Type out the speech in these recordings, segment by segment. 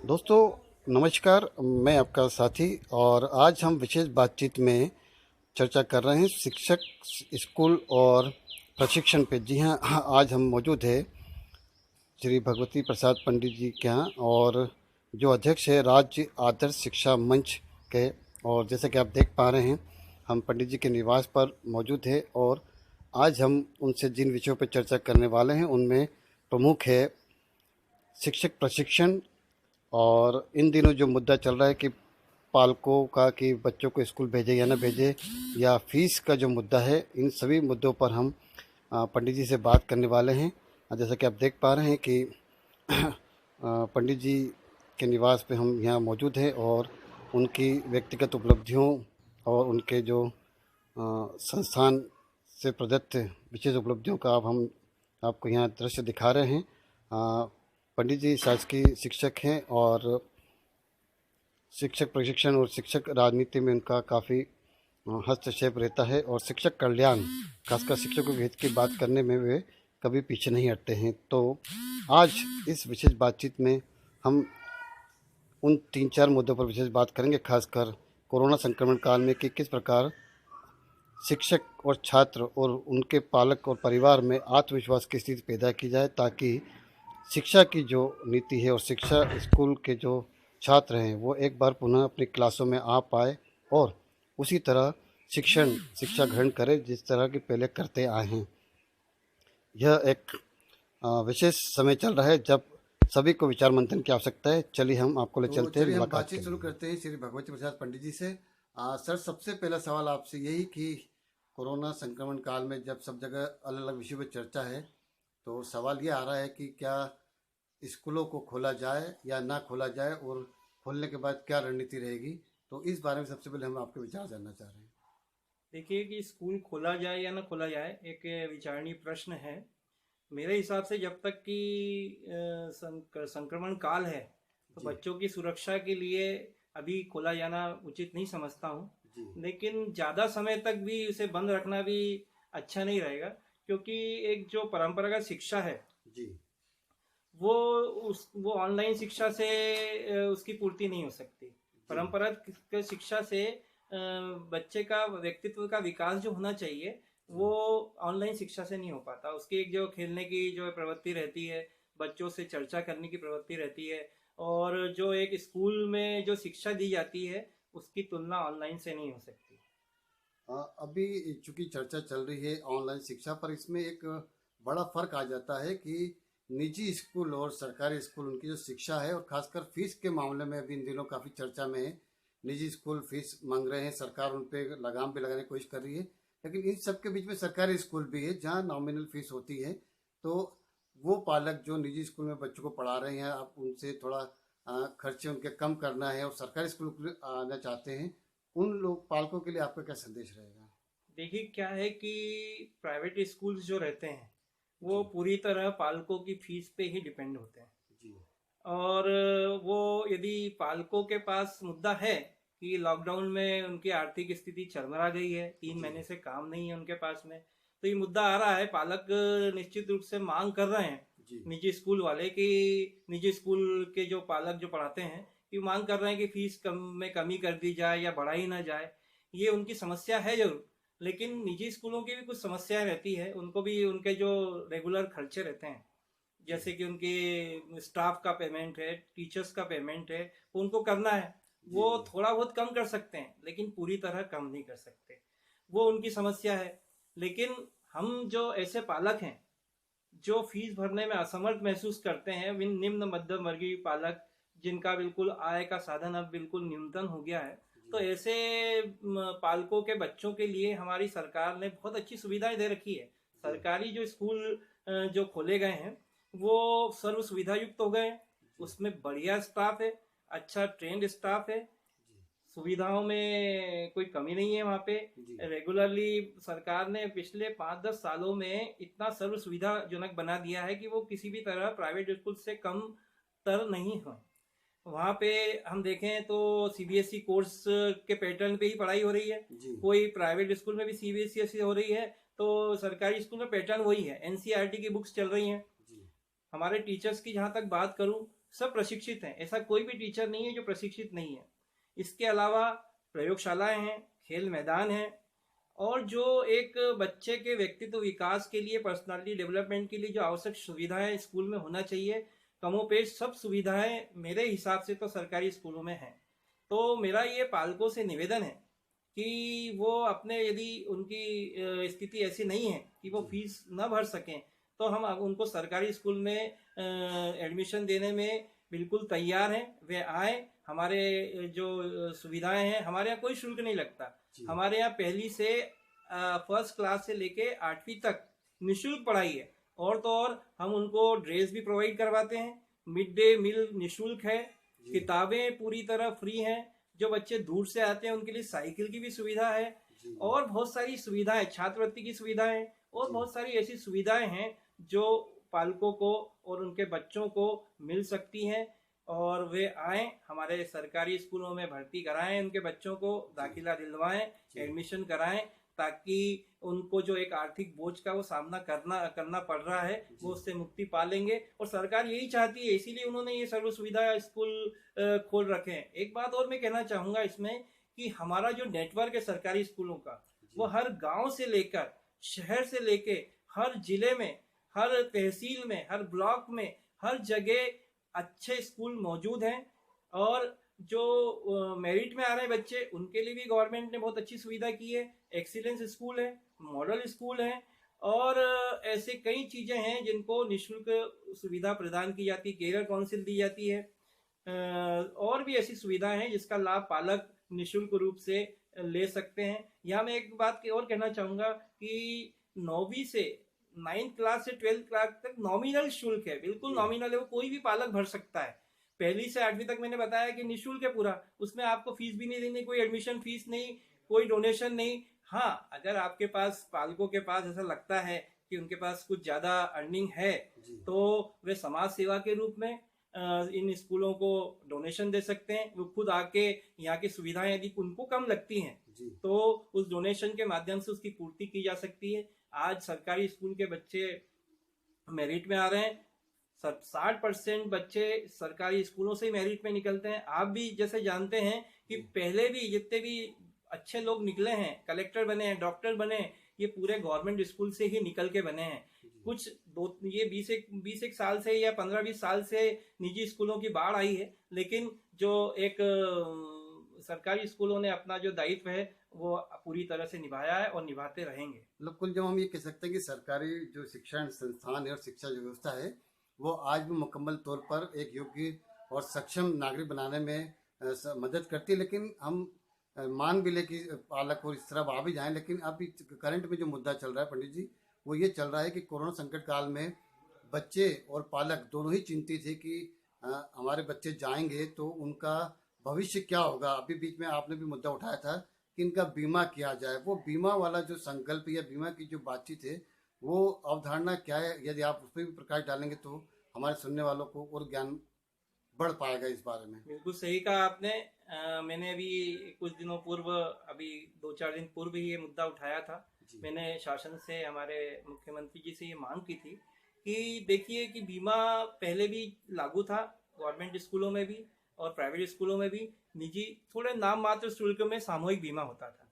दोस्तों नमस्कार। मैं आपका साथी और आज हम विशेष बातचीत में चर्चा कर रहे हैं शिक्षक स्कूल और प्रशिक्षण पे। जी हाँ, आज हम मौजूद है श्री भगवती प्रसाद पंडित जी के यहाँ, और जो अध्यक्ष है राज्य आदर्श शिक्षा मंच के। और जैसे कि आप देख पा रहे हैं, हम पंडित जी के निवास पर मौजूद है और आज हम उनसे जिन विषयों पर चर्चा करने वाले हैं उनमें प्रमुख है शिक्षक प्रशिक्षण। और इन दिनों जो मुद्दा चल रहा है कि पालकों का कि बच्चों को स्कूल भेजे या ना भेजे, या फीस का जो मुद्दा है, इन सभी मुद्दों पर हम पंडित जी से बात करने वाले हैं। जैसा कि आप देख पा रहे हैं कि पंडित जी के निवास पे हम यहाँ मौजूद हैं और उनकी व्यक्तिगत उपलब्धियों और उनके जो संस्थान से प्रदत्त विशेष उपलब्धियों का अब हम आपको यहाँ दृश्य दिखा रहे हैं। पंडित जी शासकीय शिक्षक हैं और शिक्षक प्रशिक्षण और शिक्षक राजनीति में उनका काफ़ी हस्तक्षेप रहता है, और शिक्षक कल्याण, खासकर शिक्षकों के हित की बात करने में वे कभी पीछे नहीं हटते हैं। तो आज इस विशेष बातचीत में हम उन 3-4 मुद्दों पर विशेष बात करेंगे, खासकर कोरोना संक्रमण काल में कि किस प्रकार शिक्षक और छात्र और उनके पालक और परिवार में आत्मविश्वास की स्थिति पैदा की जाए, ताकि शिक्षा की जो नीति है और शिक्षा स्कूल के जो छात्र हैं वो एक बार पुनः अपनी क्लासों में आ पाए और उसी तरह शिक्षा ग्रहण करें जिस तरह की पहले करते आए हैं। यह एक विशेष समय चल रहा है जब सभी को विचार मंथन की आवश्यकता है। चलिए हम आपको ले चलते हैं, हम बातचीत शुरू करते हैं श्री भगवती प्रसाद पंडित जी से। सर, सबसे पहला सवाल आपसे यही कि कोरोना संक्रमण काल में जब सब जगह अलग अलग विषयों पर चर्चा है, तो सवाल ये आ रहा है कि क्या स्कूलों को खोला जाए या ना खोला जाए, और खोलने के बाद क्या रणनीति रहेगी। तो इस बारे में सबसे पहले हम आपके विचार जानना चाह रहे हैं। देखिए कि स्कूल खोला जाए या ना खोला जाए एक विचारणीय प्रश्न है। मेरे हिसाब से जब तक कि संक्रमण काल है तो जी बच्चों की सुरक्षा के लिए अभी खोला जाना उचित नहीं समझता हूँ। जी लेकिन ज़्यादा समय तक भी उसे बंद रखना भी अच्छा नहीं रहेगा, क्योंकि एक जो परंपरागत शिक्षा है जी वो वो ऑनलाइन शिक्षा से उसकी पूर्ति नहीं हो सकती। जी परंपरागत शिक्षा से बच्चे का व्यक्तित्व का विकास जो होना चाहिए जी वो ऑनलाइन शिक्षा से नहीं हो पाता। उसकी एक जो खेलने की जो प्रवृत्ति रहती है, बच्चों से चर्चा करने की प्रवृत्ति रहती है, और जो एक स्कूल में जो शिक्षा दी जाती है उसकी तुलना ऑनलाइन से नहीं हो सकती। अभी चूंकि चर्चा चल रही है ऑनलाइन शिक्षा पर, इसमें एक बड़ा फर्क आ जाता है कि निजी स्कूल और सरकारी स्कूल, उनकी जो शिक्षा है, और खासकर फीस के मामले में अभी इन दिनों काफ़ी चर्चा में है। निजी स्कूल फीस मांग रहे हैं, सरकार उन पर लगाम भी लगाने की कोशिश कर रही है, लेकिन इन सब के बीच में सरकारी स्कूल भी है जहाँ नॉमिनल फीस होती है। तो वो पालक जो निजी स्कूल में बच्चों को पढ़ा रहे हैं, आप उनसे थोड़ा खर्चे उनके कम करना है और सरकारी स्कूल आना चाहते हैं, उन लोग पालकों के लिए आपका क्या संदेश रहेगा। देखिए क्या है कि प्राइवेट स्कूल्स जो रहते हैं वो जी पूरी तरह पालकों की फीस पे ही डिपेंड होते हैं। जी और वो यदि पालकों के पास मुद्दा है कि लॉकडाउन में उनकी आर्थिक स्थिति चरमरा गई है, 3 महीने से काम नहीं है उनके पास में, तो ये मुद्दा आ रहा है। पालक निश्चित रूप से मांग कर रहे हैं, जी निजी स्कूल वाले, कि निजी स्कूल के जो पालक जो पढ़ाते हैं कि मांग कर रहे हैं कि फीस कम में कमी कर दी जाए या बढ़ाई ना जाए। ये उनकी समस्या है जरूर, लेकिन निजी स्कूलों की भी कुछ समस्याएं रहती है। उनको भी उनके जो रेगुलर खर्चे रहते हैं, जी जैसे कि उनके स्टाफ का पेमेंट है, टीचर्स का पेमेंट है, वो उनको करना है। जी वो थोड़ा बहुत कम कर सकते हैं लेकिन पूरी तरह कम नहीं कर सकते। वो उनकी समस्या है। लेकिन हम जो ऐसे पालक हैं जो फीस भरने में असमर्थ महसूस करते हैं, निम्न मध्यम वर्गीय पालक जिनका बिल्कुल आय का साधन अब बिल्कुल न्यूनतम हो गया है, तो जी ऐसे पालकों के बच्चों के लिए हमारी सरकार ने बहुत अच्छी सुविधाएं दे रखी है। जी सरकारी जो स्कूल जो खोले गए हैं वो सर्व सुविधा युक्त हो गए हैं। जी उसमें बढ़िया स्टाफ है, अच्छा ट्रेंड स्टाफ है, सुविधाओं में कोई कमी नहीं है वहाँ पे। जी रेगुलरली सरकार ने पिछले 5-10 सालों में इतना सर्व सुविधाजनक बना दिया है कि वो किसी भी तरह प्राइवेट स्कूल से कम तर नहीं है। वहाँ पे हम देखें तो सीबीएसई कोर्स के पैटर्न पे ही पढ़ाई हो रही है। जी कोई प्राइवेट स्कूल में भी सीबीएसई हो रही है, तो सरकारी स्कूल में पैटर्न वही है, एनसीईआरटी की बुक्स चल रही हैं। जी हमारे टीचर्स की जहाँ तक बात करूँ, सब प्रशिक्षित हैं, ऐसा कोई भी टीचर नहीं है जो प्रशिक्षित नहीं है। इसके अलावा प्रयोगशालाएं हैं, खेल मैदान हैं, और जो एक बच्चे के व्यक्तित्व विकास के लिए, पर्सनालिटी डेवलपमेंट के लिए जो आवश्यक सुविधाएं स्कूल में होना चाहिए, कमोपेश सब सुविधाएं मेरे हिसाब से तो सरकारी स्कूलों में हैं। तो मेरा ये पालकों से निवेदन है कि वो अपने, यदि उनकी स्थिति ऐसी नहीं है कि वो फीस न भर सकें, तो हम अब उनको सरकारी स्कूल में एडमिशन देने में बिल्कुल तैयार हैं। वे आए, हमारे जो सुविधाएं हैं, हमारे यहाँ कोई शुल्क नहीं लगता। हमारे यहाँ पहली से फर्स्ट क्लास से लेके 8वीं तक निःशुल्क पढ़ाई है, और तो और हम उनको ड्रेस भी प्रोवाइड करवाते हैं, मिड डे मील निःशुल्क है, किताबें पूरी तरह फ्री हैं, जो बच्चे दूर से आते हैं उनके लिए साइकिल की भी सुविधा है, और बहुत सारी सुविधाएं, छात्रवृत्ति की सुविधाएं, और बहुत सारी ऐसी सुविधाएं हैं जो पालकों को और उनके बच्चों को मिल सकती हैं। और वे आए, हमारे सरकारी स्कूलों में भर्ती कराएं, उनके बच्चों को दाखिला दिलवाएं, एडमिशन कराएं, ताकि उनको जो एक आर्थिक बोझ का वो सामना करना पड़ रहा है, वो उससे मुक्ति पा लेंगे। और सरकार यही चाहती है, इसीलिए उन्होंने ये सर्व सुविधा स्कूल खोल रखे हैं। एक बात और मैं कहना चाहूंगा इसमें, कि हमारा जो नेटवर्क है सरकारी स्कूलों का, वो हर गांव से लेकर शहर से लेके हर जिले में, हर तहसील में, हर ब्लॉक में, हर जगह अच्छे स्कूल मौजूद हैं। और जो मेरिट में आ रहे बच्चे, उनके लिए भी गवर्नमेंट ने बहुत अच्छी सुविधा की है। एक्सीलेंस स्कूल है, मॉडल स्कूल है, और ऐसे कई चीजें हैं जिनको निःशुल्क सुविधा प्रदान की जाती है, कैरियर काउंसिल दी जाती है, और भी ऐसी सुविधाएं हैं जिसका लाभ पालक निःशुल्क रूप से ले सकते हैं। यहाँ मैं एक बात और कहना चाहूंगा कि 9वीं से 9th क्लास से 12th क्लास तक नॉमिनल शुल्क है, बिल्कुल नॉमिनल है, वो कोई भी पालक भर सकता है। पहली से 8वीं तक मैंने बताया कि निःशुल्क है पूरा, उसमें आपको फीस भी नहीं देनी, कोई एडमिशन फीस नहीं, कोई डोनेशन नहीं। हाँ, अगर आपके पास, पालकों के पास ऐसा लगता है कि उनके पास कुछ ज्यादा अर्निंग है, तो वे समाज सेवा के रूप में इन स्कूलों को डोनेशन दे सकते हैं। वो खुद आके यहाँ की सुविधाएं यदि उनको कम लगती हैं, तो उस डोनेशन के माध्यम से उसकी पूर्ति की जा सकती है। आज सरकारी स्कूल के बच्चे मेरिट में आ रहे हैं, 60% बच्चे सरकारी स्कूलों से ही मेरिट में निकलते हैं। आप भी जैसे जानते हैं कि पहले भी जितने भी अच्छे लोग निकले हैं, कलेक्टर बने हैं, डॉक्टर बने, ये पूरे गवर्नमेंट स्कूल से ही निकल के बने हैं। कुछ ये 20 साल से या 15-20 साल से निजी स्कूलों की बाढ़ आई है, लेकिन जो एक सरकारी स्कूलों ने अपना जो दायित्व है वो पूरी तरह से निभाया है और निभाते रहेंगे। मतलब कुल जब हम ये कह सकते हैं कि सरकारी जो शिक्षण संस्थान है और शिक्षा जो व्यवस्था है, वो आज भी मुकम्मल तौर पर एक योग्य और सक्षम नागरिक बनाने में मदद करती है। लेकिन हम मान भी ले कि पालक को इस तरफ आ भी जाएं, लेकिन अभी करंट में जो मुद्दा चल रहा है पंडित जी, वो ये चल रहा है कि कोरोना संकट काल में बच्चे और पालक दोनों ही चिंतित थे कि हमारे बच्चे जाएंगे तो उनका भविष्य क्या होगा। अभी बीच में आपने भी मुद्दा उठाया था कि इनका बीमा किया जाए। वो बीमा वाला जो संकल्प या बीमा की जो बातचीत है, वो अवधारणा क्या है, यदि आप उस पर भी प्रकाश डालेंगे तो हमारे सुनने वालों को और ज्ञान बढ़ पाएगा इस बारे में। बिल्कुल सही कहा आपने। मैंने अभी कुछ दिनों पूर्व, अभी 2-4 दिन पूर्व ही ये मुद्दा उठाया था। मैंने शासन से, हमारे मुख्यमंत्री जी से ये मांग की थी कि देखिए कि बीमा पहले भी लागू था गवर्नमेंट स्कूलों में भी और प्राइवेट स्कूलों में भी। निजी थोड़े नाम मात्र शुल्क में सामूहिक बीमा होता था।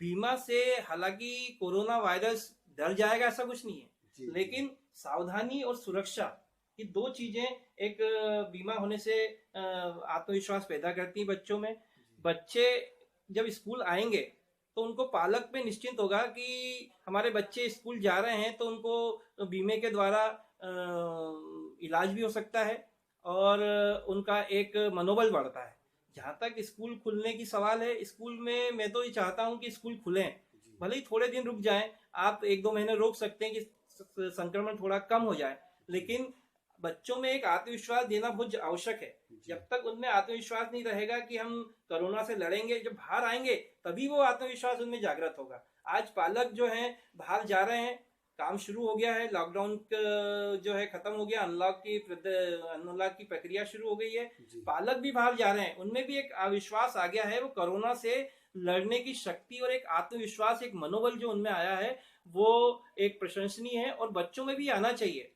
बीमा से हालांकि कोरोना वायरस डर जाएगा ऐसा कुछ नहीं है, लेकिन सावधानी और सुरक्षा, ये दो चीजें एक बीमा होने से आत्मविश्वास पैदा करती है बच्चों में। बच्चे जब स्कूल आएंगे तो उनको पालक पे निश्चिंत होगा कि हमारे बच्चे स्कूल जा रहे हैं, तो उनको बीमे के द्वारा इलाज भी हो सकता है और उनका एक मनोबल बढ़ता है। जहाँ तक स्कूल खुलने की सवाल है, स्कूल में मैं तो ये चाहता हूँ कि स्कूल खुलें, भले ही थोड़े दिन रुक जाएं, आप 1-2 महीने रोक सकते हैं कि संक्रमण थोड़ा कम हो जाए, लेकिन बच्चों में एक आत्मविश्वास देना बहुत आवश्यक है। जब तक उनमें आत्मविश्वास नहीं रहेगा कि हम कोरोना से लड़ेंगे, जब बाहर आएंगे तभी वो आत्मविश्वास उनमें जागृत होगा। आज पालक जो हैं बाहर जा रहे हैं, काम शुरू हो गया है, लॉकडाउन जो है खत्म हो गया, अनलॉक की प्रक्रिया शुरू हो गई है, पालक भी बाहर जा रहे हैं, उनमें भी एक अविश्वास आ गया है। वो कोरोना से लड़ने की शक्ति और एक आत्मविश्वास, एक मनोबल जो उनमें आया है, वो एक प्रशंसनीय है और बच्चों में भी आना चाहिए।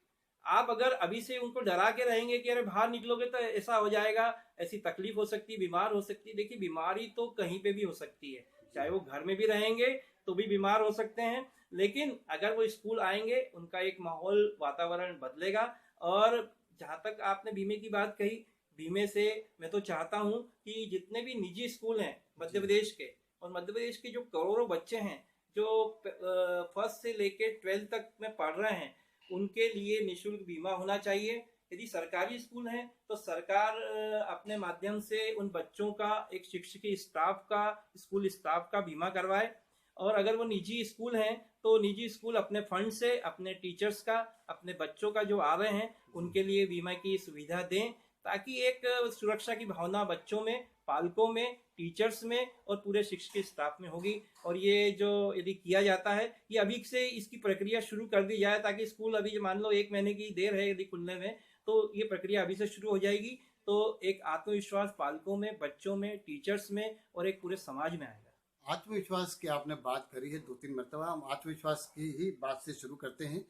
आप अगर अभी से उनको डरा के रहेंगे कि अरे बाहर निकलोगे तो ऐसा हो जाएगा, ऐसी तकलीफ हो सकती है, बीमार हो सकती है। देखिए बीमारी तो कहीं पे भी हो सकती है, चाहे वो घर में भी रहेंगे तो भी बीमार हो सकते हैं, लेकिन अगर वो स्कूल आएंगे उनका एक माहौल वातावरण बदलेगा। और जहां तक आपने बीमे की बात कही, बीमे से मैं तो चाहता हूं कि जितने भी निजी स्कूल हैं मध्य प्रदेश के, और मध्य प्रदेश के जो करोड़ों बच्चे हैं जो फर्स्ट से लेके 12th तक में पढ़ रहे हैं, उनके लिए निःशुल्क बीमा होना चाहिए। यदि सरकारी स्कूल हैं तो सरकार अपने माध्यम से उन बच्चों का, एक शिक्षकी स्टाफ का, स्कूल स्टाफ का बीमा करवाए। और अगर वो निजी स्कूल हैं तो निजी स्कूल अपने फंड से अपने टीचर्स का, अपने बच्चों का जो आ रहे हैं उनके लिए बीमा की सुविधा दें, ताकि एक सुरक्षा की भावना बच्चों में, पालकों में, टीचर्स में और पूरे शिक्षक स्टाफ में होगी। और ये जो यदि किया जाता है, ये अभी से इसकी प्रक्रिया शुरू कर दी जाए, ताकि स्कूल अभी मान लो 1 महीने की देर है यदि खुलने में, तो ये प्रक्रिया अभी से शुरू हो जाएगी, तो एक आत्मविश्वास पालकों में, बच्चों में, टीचर्स में और एक पूरे समाज में आएगा। आत्मविश्वास की आपने बात करी है 2-3 मरतबा, हम आत्मविश्वास की ही बात से शुरू करते हैं।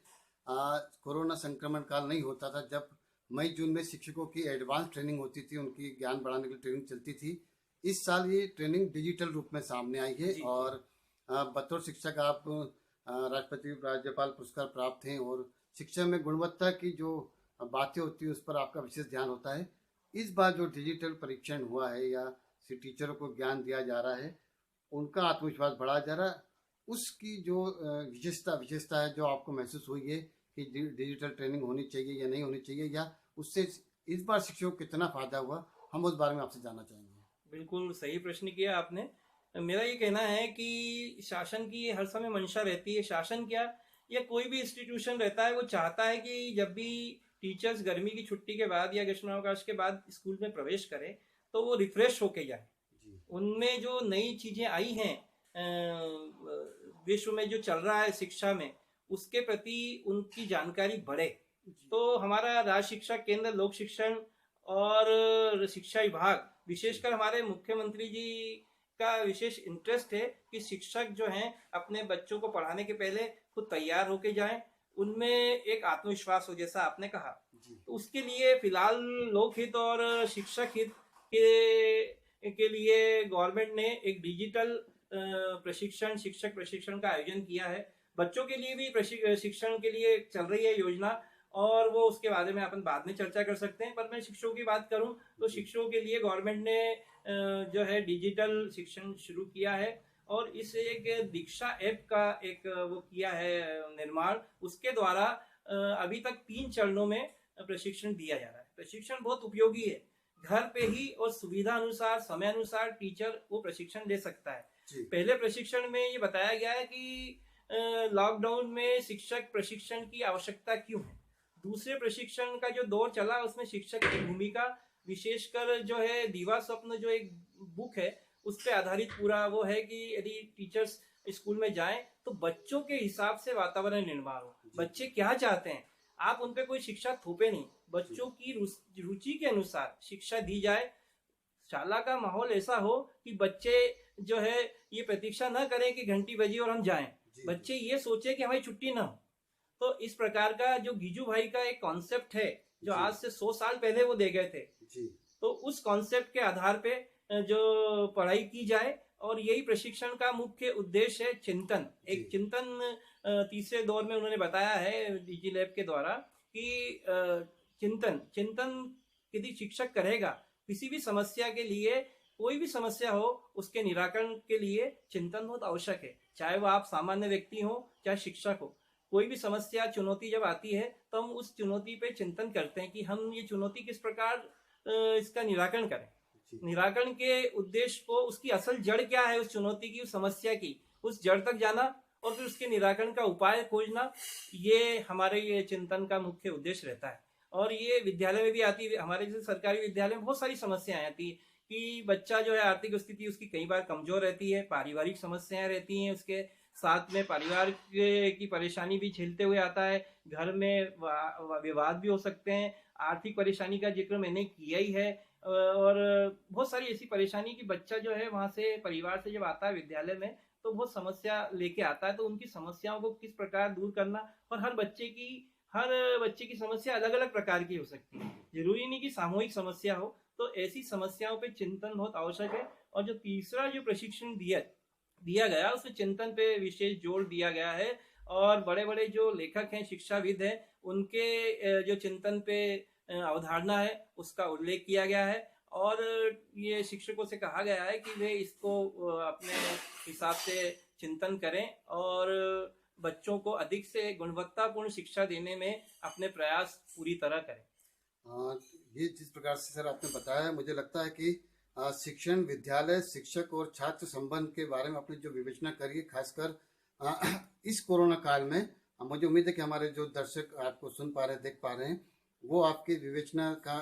कोरोना संक्रमण काल नहीं होता था जब मई जून में शिक्षकों की एडवांस ट्रेनिंग होती थी, उनकी ज्ञान बढ़ाने की ट्रेनिंग चलती थी। इस साल ये ट्रेनिंग डिजिटल रूप में सामने आई है और बतौर शिक्षक आप राष्ट्रपति राज्यपाल पुरस्कार प्राप्त हैं और शिक्षा में गुणवत्ता की जो बातें होती है उस पर आपका विशेष ध्यान होता है। इस बार जो डिजिटल परीक्षण हुआ है या टीचरों को ज्ञान दिया जा रहा है, उनका आत्मविश्वास बढ़ाया जा रहा है, उसकी जो विशेषता है जो आपको महसूस हुई है कि डिजिटल ट्रेनिंग होनी चाहिए या नहीं होनी चाहिए, या उससे इस बार शिक्षकों को कितना फायदा हुआ, हम उस बारे में आपसे जानना चाहेंगे। बिल्कुल सही प्रश्न किया आपने। मेरा ये कहना है कि शासन की हर समय मंशा रहती है, शासन क्या या कोई भी इंस्टीट्यूशन रहता है, वो चाहता है कि जब भी टीचर्स गर्मी की छुट्टी के बाद या ग्रीष्मावकाश के बाद स्कूल में प्रवेश करें तो वो रिफ्रेश होके जाए। उनमें जो नई चीजें आई हैं, विश्व में जो चल रहा है शिक्षा में, उसके प्रति उनकी जानकारी बढ़े। तो हमारा राज्य शिक्षा केंद्र, लोक शिक्षण और शिक्षा विभाग, विशेषकर हमारे मुख्यमंत्री जी का विशेष इंटरेस्ट है कि शिक्षक जो हैं अपने बच्चों को पढ़ाने के पहले खुद तैयार होके जाएं, उनमें एक आत्मविश्वास हो, जैसा आपने कहा। तो उसके लिए फिलहाल लोकहित और शिक्षक हित के लिए गवर्नमेंट ने एक डिजिटल प्रशिक्षण, शिक्षक प्रशिक्षण का आयोजन किया है। बच्चों के लिए भी शिक्षण के लिए चल रही है योजना, और वो उसके बारे में अपन बाद में चर्चा कर सकते हैं। पर मैं शिक्षकों की बात करूं तो शिक्षकों के लिए गवर्नमेंट ने जो है डिजिटल शिक्षण शुरू किया है, और इस एक दीक्षा ऐप का एक वो किया है निर्माण। उसके द्वारा अभी तक 3 चरणों में प्रशिक्षण दिया जा रहा है। प्रशिक्षण बहुत उपयोगी है, घर पे ही और सुविधा अनुसार, समय अनुसार टीचर वो प्रशिक्षण ले सकता है। पहले प्रशिक्षण में ये बताया गया है कि लॉकडाउन में शिक्षक प्रशिक्षण की आवश्यकता क्यों है। दूसरे प्रशिक्षण का जो दौर चला उसमें शिक्षक की भूमिका, विशेषकर जो है दीवा स्वप्न जो एक बुक है उस पर आधारित पूरा वो है कि यदि टीचर्स स्कूल में जाएं तो बच्चों के हिसाब से वातावरण निर्माण हो। बच्चे क्या चाहते हैं, आप उन पे कोई शिक्षा थोपे नहीं, बच्चों की रुचि के अनुसार शिक्षा दी जाए। शाला का माहौल ऐसा हो कि बच्चे जो है ये प्रतीक्षा न करें कि घंटी बजी और हम जाएं, बच्चे ये सोचे कि हमारी छुट्टी ना हो। तो इस प्रकार का जो गिजू भाई का एक कॉन्सेप्ट है जो आज से 100 साल पहले वो दे गए थे, तो उस कॉन्सेप्ट के आधार पे जो पढ़ाई की जाए, और यही प्रशिक्षण का मुख्य उद्देश्य है। चिंतन, एक चिंतन तीसरे दौर में उन्होंने बताया है डिजी लैब के द्वारा कि चिंतन यदि शिक्षक करेगा किसी भी समस्या के लिए, कोई भी समस्या हो उसके निराकरण के लिए चिंतन बहुत आवश्यक है। चाहे वो आप सामान्य व्यक्ति हो चाहे शिक्षक हो, कोई भी समस्या, चुनौती जब आती है तो हम उस चुनौती पे चिंतन करते हैं कि हम ये चुनौती किस प्रकार इसका निराकरण करें। निराकरण के उद्देश्य को, उसकी असल जड़ क्या है उस चुनौती की, उस समस्या की, उस जड़ तक जाना और फिर उसके निराकरण का उपाय खोजना, ये हमारे ये चिंतन का मुख्य उद्देश्य रहता है। और ये विद्यालय में भी आती है। हमारे जैसे सरकारी विद्यालय में बहुत सारी समस्याएं आती है कि बच्चा जो है आर्थिक स्थिति उसकी कई बार कमजोर रहती है, पारिवारिक समस्याएं रहती हैं, उसके साथ में परिवार की परेशानी भी झेलते हुए आता है, घर में विवाद भी हो सकते हैं, आर्थिक परेशानी का जिक्र मैंने किया ही है, और बहुत सारी ऐसी परेशानी कि बच्चा जो है वहां से, परिवार से जब आता है विद्यालय में तो बहुत समस्या लेके आता है। तो उनकी समस्याओं को किस प्रकार दूर करना, और हर बच्चे की हर बच्चे की समस्या अलग अलग प्रकार की हो सकती है, जरूरी नहीं कि सामूहिक समस्या हो। तो ऐसी समस्याओं पे चिंतन बहुत आवश्यक है। और जो तीसरा जो प्रशिक्षण दिया दिया गया उसमें चिंतन पे विशेष जोर दिया गया है। और बड़े बड़े जो लेखक हैं, शिक्षाविद हैं, उनके जो चिंतन पे अवधारणा है उसका उल्लेख किया गया है। और ये शिक्षकों से कहा गया है कि वे इसको अपने हिसाब से चिंतन करें और बच्चों को अधिक से गुणवत्तापूर्ण शिक्षा देने में अपने प्रयास पूरी तरह करें। हाँ, ये जिस प्रकार से सर आपने बताया, मुझे लगता है कि शिक्षण, विद्यालय, शिक्षक और छात्र संबंध के बारे में आपने जो विवेचना करी है, खासकर इस कोरोना काल में, मुझे उम्मीद है कि हमारे जो दर्शक आपको सुन पा रहे, देख पा रहे हैं, वो आपकी विवेचना का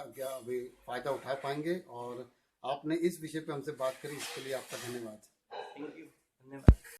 फायदा उठा पाएंगे। और आपने इस विषय पे हमसे बात करी, इसके लिए आपका धन्यवाद। थैंक यू, धन्यवाद।